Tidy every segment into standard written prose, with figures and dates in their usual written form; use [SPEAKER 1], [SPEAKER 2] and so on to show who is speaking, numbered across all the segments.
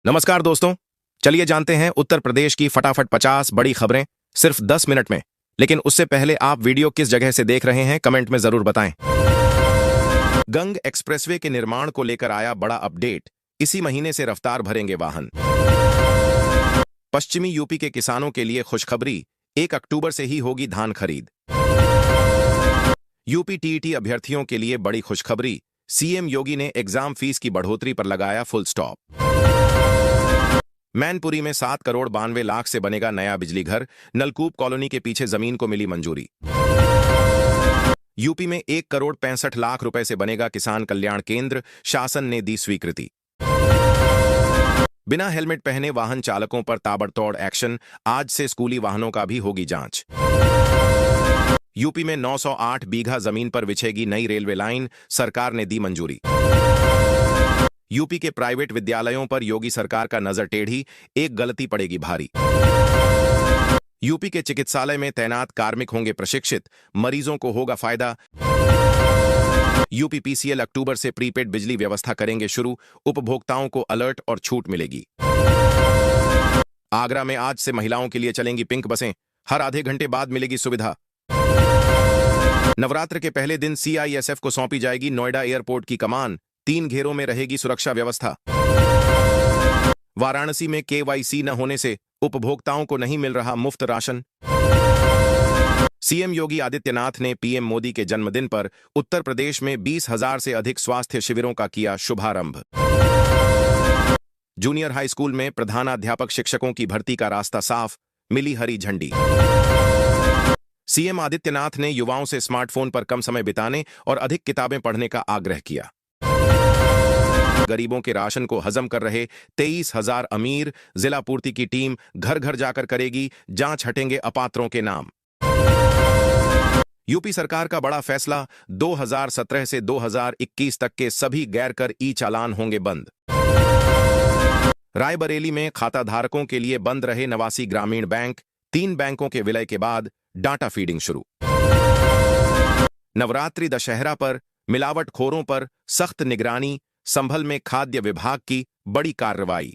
[SPEAKER 1] नमस्कार दोस्तों। चलिए जानते हैं उत्तर प्रदेश की फटाफट 50 बड़ी खबरें सिर्फ 10 मिनट में। लेकिन उससे पहले आप वीडियो किस जगह से देख रहे हैं कमेंट में जरूर बताएं। गंग एक्सप्रेसवे के निर्माण को लेकर आया बड़ा अपडेट। इसी महीने से रफ्तार भरेंगे वाहन। पश्चिमी यूपी के किसानों के लिए खुशखबरी, 1 अक्टूबर से ही होगी धान खरीद। यूपी टीईटी अभ्यर्थियों के लिए बड़ी खुशखबरी, सीएम योगी ने एग्जाम फीस की बढ़ोतरी पर लगाया फुल स्टॉप। मैनपुरी में 7 करोड़ 92 लाख से बनेगा नया बिजली घर, नलकूप कॉलोनी के पीछे जमीन को मिली मंजूरी। यूपी में 1 करोड़ 65 लाख रुपए से बनेगा किसान कल्याण केंद्र, शासन ने दी स्वीकृति। बिना हेलमेट पहने वाहन चालकों पर ताबड़तोड़ एक्शन, आज से स्कूली वाहनों का भी होगी जांच। यूपी में 908 बीघा जमीन पर बिछेगी नई रेलवे लाइन, सरकार ने दी मंजूरी। यूपी के प्राइवेट विद्यालयों पर योगी सरकार का नजर टेढ़ी, एक गलती पड़ेगी भारी। यूपी के चिकित्सालय में तैनात कार्मिक होंगे प्रशिक्षित, मरीजों को होगा फायदा। यूपी पीसीएल अक्टूबर से प्रीपेड बिजली व्यवस्था करेंगे शुरू, उपभोक्ताओं को अलर्ट और छूट मिलेगी। आगरा में आज से महिलाओं के लिए चलेंगी पिंक बसें, हर आधे घंटे बाद मिलेगी सुविधा। नवरात्र के पहले दिन सीआईएसएफ को सौंपी जाएगी नोएडा एयरपोर्ट की कमान, 3 घेरों में रहेगी सुरक्षा व्यवस्था। वाराणसी में केवाईसी न होने से उपभोक्ताओं को नहीं मिल रहा मुफ्त राशन। सीएम योगी आदित्यनाथ ने पीएम मोदी के जन्मदिन पर उत्तर प्रदेश में 20,000 से अधिक स्वास्थ्य शिविरों का किया शुभारंभ। जूनियर हाई स्कूल में प्रधानाध्यापक शिक्षकों की भर्ती का रास्ता साफ, मिली हरी झंडी। सीएम आदित्यनाथ ने युवाओं से स्मार्टफोन पर कम समय बिताने और अधिक किताबें पढ़ने का आग्रह किया। गरीबों के राशन को हजम कर रहे 23,000 अमीर, जिला पूर्ति की टीम घर घर जाकर करेगी जांच, हटेंगे अपात्रों के नाम। यूपी सरकार का बड़ा फैसला, 2017 से 2021 तक के सभी गैर कर ई चालान होंगे बंद। रायबरेली में खाता धारकों के लिए बंद रहे 89 ग्रामीण बैंक, 3 बैंकों के विलय के बाद डाटा फीडिंग शुरू। नवरात्रि दशहरा पर मिलावटखोरों पर सख्त निगरानी, संभल में खाद्य विभाग की बड़ी कार्रवाई।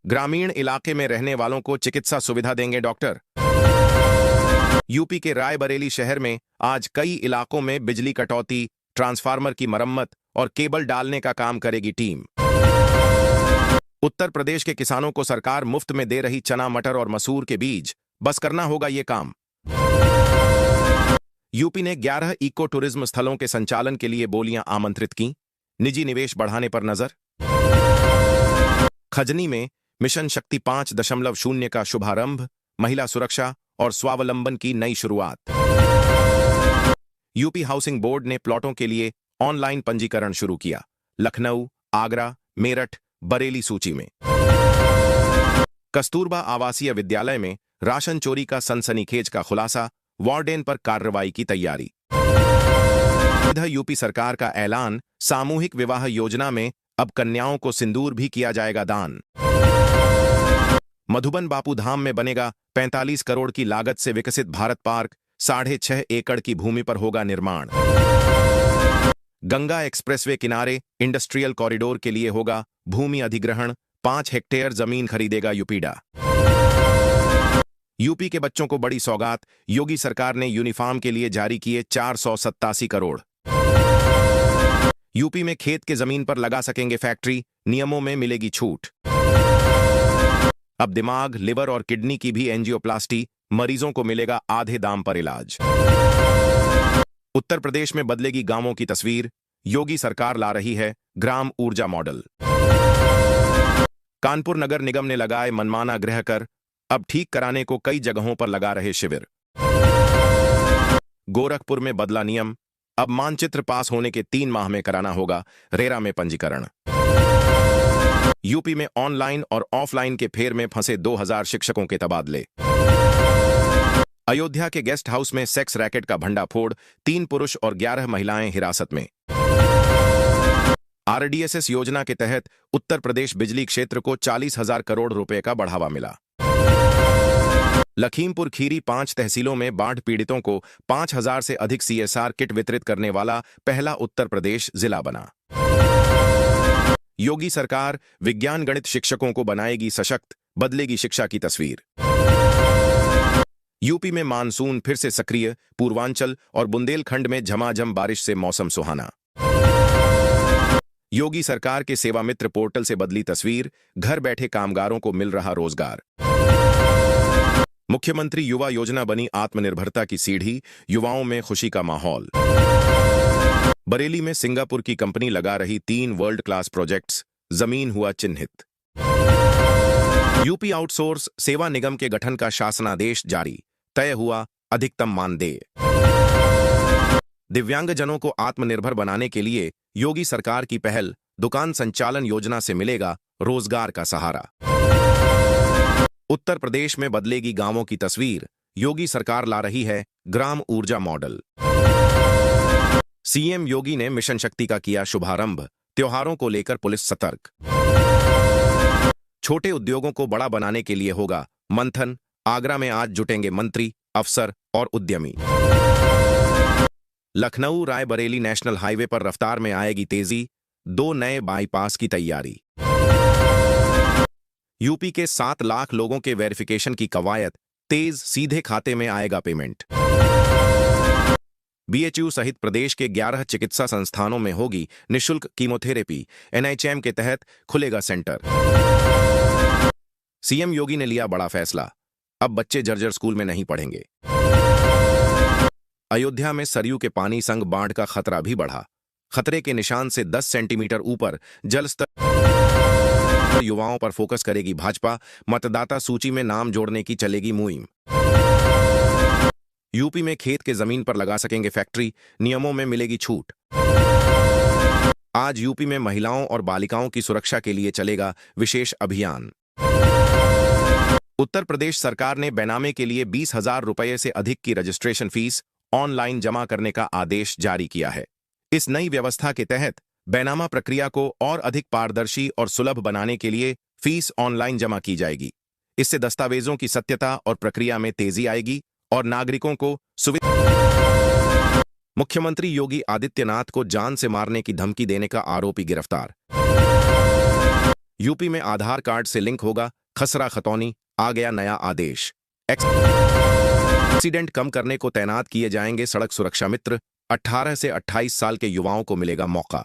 [SPEAKER 1] ग्रामीण इलाके में रहने वालों को चिकित्सा सुविधा देंगे डॉक्टर। यूपी के रायबरेली शहर में आज कई इलाकों में बिजली कटौती, ट्रांसफार्मर की मरम्मत और केबल डालने का काम करेगी टीम। उत्तर प्रदेश के किसानों को सरकार मुफ्त में दे रही चना, मटर और मसूर के बीज, बस करना होगा ये काम। यूपी ने 11 इको टूरिज्म स्थलों के संचालन के लिए बोलियां आमंत्रित की, निजी निवेश बढ़ाने पर नजर। खजनी में मिशन शक्ति 5.0 का शुभारंभ, महिला सुरक्षा और स्वावलंबन की नई शुरुआत। यूपी हाउसिंग बोर्ड ने प्लॉटों के लिए ऑनलाइन पंजीकरण शुरू किया, लखनऊ, आगरा, मेरठ, बरेली सूची में। कस्तूरबा आवासीय विद्यालय में राशन चोरी का सनसनीखेज का खुलासा, वार्डेन पर कार्रवाई की तैयारी। इधर यूपी सरकार का ऐलान, सामूहिक विवाह योजना में अब कन्याओं को सिंदूर भी किया जाएगा दान। मधुबन बापू धाम में बनेगा 45 करोड़ की लागत से विकसित भारत पार्क, 6.5 एकड़ की भूमि पर होगा निर्माण। गंगा एक्सप्रेसवे किनारे इंडस्ट्रियल कॉरिडोर के लिए होगा भूमि अधिग्रहण, 5 हेक्टेयर जमीन खरीदेगा यूपीडा। यूपी के बच्चों को बड़ी सौगात, योगी सरकार ने यूनिफॉर्म के लिए जारी किए 487 करोड़। यूपी में खेत के जमीन पर लगा सकेंगे फैक्ट्री, नियमों में मिलेगी छूट। अब दिमाग, लिवर और किडनी की भी एंजियोप्लास्टी, मरीजों को मिलेगा आधे दाम पर इलाज। उत्तर प्रदेश में बदलेगी गांवों की तस्वीर, योगी सरकार ला रही है ग्राम ऊर्जा मॉडल। कानपुर नगर निगम ने लगाए मनमाना गृह कर, अब ठीक कराने को कई जगहों पर लगा रहे शिविर। गोरखपुर में बदला नियम, अब मानचित्र पास होने के 3 माह में कराना होगा रेरा में पंजीकरण। यूपी में ऑनलाइन और ऑफलाइन के फेर में फंसे 2000 शिक्षकों के तबादले। अयोध्या के गेस्ट हाउस में सेक्स रैकेट का भंडाफोड़, 3 पुरुष और 11 महिलाएं हिरासत में। आरडीएसएस योजना के तहत उत्तर प्रदेश बिजली क्षेत्र को 40,000 करोड़ रुपए का बढ़ावा मिला। लखीमपुर खीरी 5 तहसीलों में बाढ़ पीड़ितों को 5,000 से अधिक सीएसआर किट वितरित करने वाला पहला उत्तर प्रदेश जिला बना। योगी सरकार विज्ञान गणित शिक्षकों को बनाएगी सशक्त, बदलेगी शिक्षा की तस्वीर। यूपी में मानसून फिर से सक्रिय, पूर्वांचल और बुंदेलखंड में झमाझम बारिश से मौसम सुहाना। योगी सरकार के सेवा मित्र पोर्टल से बदली तस्वीर, घर बैठे कामगारों को मिल रहा रोजगार। मुख्यमंत्री युवा योजना बनी आत्मनिर्भरता की सीढ़ी, युवाओं में खुशी का माहौल। बरेली में सिंगापुर की कंपनी लगा रही 3 वर्ल्ड क्लास प्रोजेक्ट्स, जमीन हुआ चिन्हित। यूपी आउटसोर्स सेवा निगम के गठन का शासनादेश जारी, तय हुआ अधिकतम मानदेय। दिव्यांगजनों को आत्मनिर्भर बनाने के लिए योगी सरकार की पहल, दुकान संचालन योजना से मिलेगा रोजगार का सहारा। उत्तर प्रदेश में बदलेगी गांवों की तस्वीर, योगी सरकार ला रही है ग्राम ऊर्जा मॉडल। सीएम योगी ने मिशन शक्ति का किया शुभारंभ, त्योहारों को लेकर पुलिस सतर्क। छोटे उद्योगों को बड़ा बनाने के लिए होगा मंथन, आगरा में आज जुटेंगे मंत्री, अफसर और उद्यमी। लखनऊ रायबरेली नेशनल हाईवे पर रफ्तार में आएगी तेजी, 2 नए बाईपास की तैयारी। यूपी के 7 लाख लोगों के वेरिफिकेशन की कवायद तेज, सीधे खाते में आएगा पेमेंट। बीएचयू सहित प्रदेश के 11 चिकित्सा संस्थानों में होगी निशुल्क कीमोथेरेपी, एनएचएम के तहत खुलेगा सेंटर। सीएम योगी ने लिया बड़ा फैसला, अब बच्चे जर्जर स्कूल में नहीं पढ़ेंगे। अयोध्या में सरयू के पानी संग बाढ़ का खतरा भी बढ़ा, खतरे के निशान से 10 सेंटीमीटर ऊपर जल स्तर। युवाओं पर फोकस करेगी भाजपा, मतदाता सूची में नाम जोड़ने की चलेगी मुहिम। यूपी में खेत के जमीन पर लगा सकेंगे फैक्ट्री, नियमों में मिलेगी छूट। आज यूपी में महिलाओं और बालिकाओं की सुरक्षा के लिए चलेगा विशेष अभियान। उत्तर प्रदेश सरकार ने बेनामे के लिए 20,000 रुपये से अधिक की रजिस्ट्रेशन फीस ऑनलाइन जमा करने का आदेश जारी किया है। इस नई व्यवस्था के तहत बेनामा प्रक्रिया को और अधिक पारदर्शी और सुलभ बनाने के लिए फीस ऑनलाइन जमा की जाएगी। इससे दस्तावेजों की सत्यता और प्रक्रिया में तेजी आएगी और नागरिकों को सुविधा। मुख्यमंत्री योगी आदित्यनाथ को जान से मारने की धमकी देने का आरोपी गिरफ्तार। यूपी में आधार कार्ड से लिंक होगा खसरा खतौनी, आ गया नया आदेश। एक्सीडेंट कम करने को तैनात किए जाएंगे सड़क सुरक्षा मित्र, 18 से 28 साल के युवाओं को मिलेगा मौका।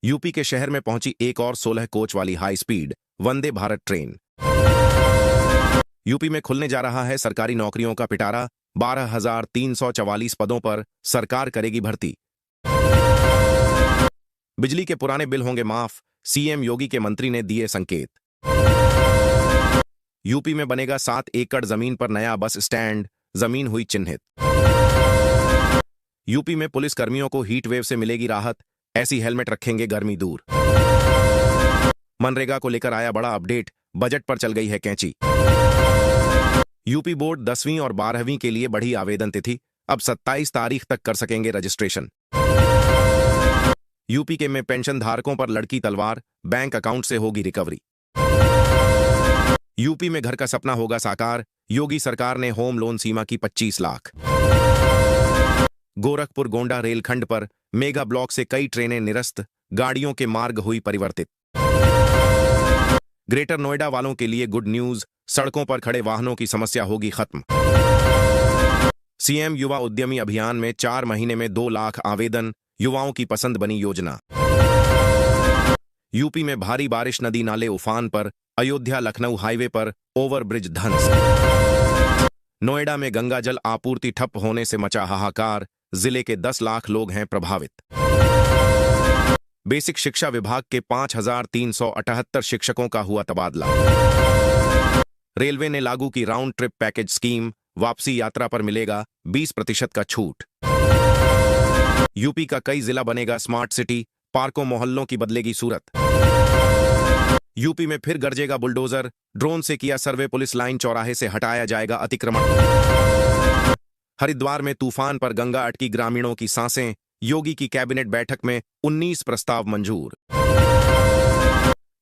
[SPEAKER 1] यूपी के शहर में पहुंची एक और 16 कोच वाली high speed Vande Bharat train. UP में खुलने जा रहा है सरकारी नौकरियों का पिटारा, 12,344 पदों पर सरकार करेगी भर्ती। बिजली के पुराने बिल होंगे माफ, सीएम योगी के मंत्री ने दिए संकेत। यूपी में बनेगा 7 एकड़ जमीन पर नया बस स्टैंड, जमीन हुई चिन्हित। यूपी में पुलिस कर्मियों को हीट वेव से मिलेगी राहत, ऐसी हेलमेट रखेंगे गर्मी दूर। मनरेगा को लेकर आया बड़ा अपडेट, बजट पर चल गई है कैंची। यूपी बोर्ड 10वीं और 12वीं के लिए बढ़ी आवेदन तिथि, अब 27 तारीख तक कर सकेंगे रजिस्ट्रेशन। यूपी के में पेंशन धारकों पर लड़की तलवार, बैंक अकाउंट से होगी रिकवरी। यूपी में घर का सपना होगा साकार, योगी सरकार ने होम लोन सीमा की 25 लाख। गोरखपुर गोंडा रेलखंड पर मेगा ब्लॉक से कई ट्रेनें निरस्त, गाड़ियों के मार्ग हुई परिवर्तित। ग्रेटर नोएडा वालों के लिए गुड न्यूज, सड़कों पर खड़े वाहनों की समस्या होगी खत्म। सीएम युवा उद्यमी अभियान में 4 महीने में 2 लाख आवेदन, युवाओं की पसंद बनी योजना। यूपी में भारी बारिश, नदी नाले उफान पर, अयोध्या लखनऊ हाईवे पर ओवरब्रिज ध्वंस। नोएडा में गंगा जल आपूर्ति ठप होने से मचा हाहाकार, जिले के 10 लाख लोग हैं प्रभावित। बेसिक शिक्षा विभाग के 5,378 शिक्षकों का हुआ तबादला। रेलवे ने लागू की राउंड ट्रिप पैकेज स्कीम, वापसी यात्रा पर मिलेगा 20% का छूट। यूपी का कई जिला बनेगा स्मार्ट सिटी, पार्कों मोहल्लों की बदलेगी सूरत। यूपी में फिर गरजेगा बुलडोजर, ड्रोन से किया सर्वे, पुलिस लाइन चौराहे से हटाया जाएगा अतिक्रमण। हरिद्वार में तूफान पर गंगा अटकी, ग्रामीणों की सांसें, योगी की कैबिनेट बैठक में 19 प्रस्ताव मंजूर।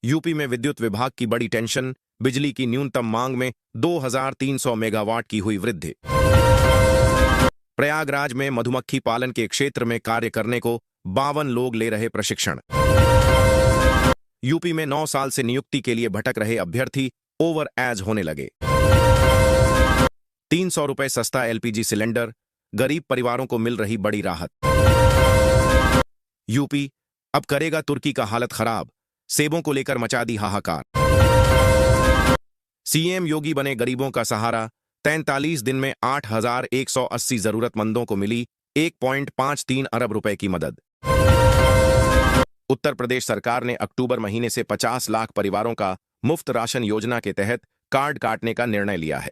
[SPEAKER 1] यूपी में विद्युत विभाग की बड़ी टेंशन, बिजली की न्यूनतम मांग में 2,300 मेगावाट की हुई वृद्धि। प्रयागराज में मधुमक्खी पालन के क्षेत्र में कार्य करने को 52 लोग ले रहे प्रशिक्षण। यूपी में 9 साल से नियुक्ति के लिए भटक रहे अभ्यर्थी ओवर एज होने लगे। 300 रुपए सस्ता एलपीजी सिलेंडर, गरीब परिवारों को मिल रही बड़ी राहत। यूपी अब करेगा तुर्की का हालत खराब, सेबों को लेकर मचा दी हाहाकार। सीएम योगी बने गरीबों का सहारा, 43 दिन में 8,180 जरूरतमंदों को मिली 1.53 अरब रुपए की मदद। उत्तर प्रदेश सरकार ने अक्टूबर महीने से 50 लाख परिवारों का मुफ्त राशन योजना के तहत कार्ड काटने का निर्णय लिया है।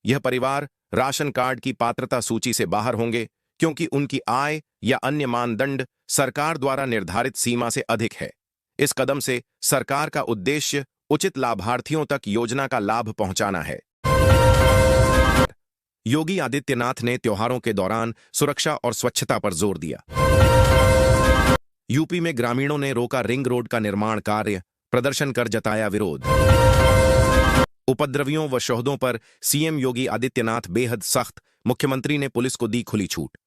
[SPEAKER 1] यह परिवार राशन कार्ड की पात्रता सूची से बाहर होंगे क्योंकि उनकी आय या अन्य मानदंड सरकार द्वारा निर्धारित सीमा से अधिक है। इस कदम से सरकार का उद्देश्य उचित लाभार्थियों तक योजना का लाभ पहुंचाना है। योगी आदित्यनाथ ने त्योहारों के दौरान सुरक्षा और स्वच्छता पर जोर दिया। यूपी में ग्रामीणों ने रोका रिंग रोड का निर्माण कार्य, प्रदर्शन कर जताया विरोध। उपद्रवियों व शोहदों पर सीएम योगी आदित्यनाथ बेहद सख्त, मुख्यमंत्री ने पुलिस को दी खुली छूट।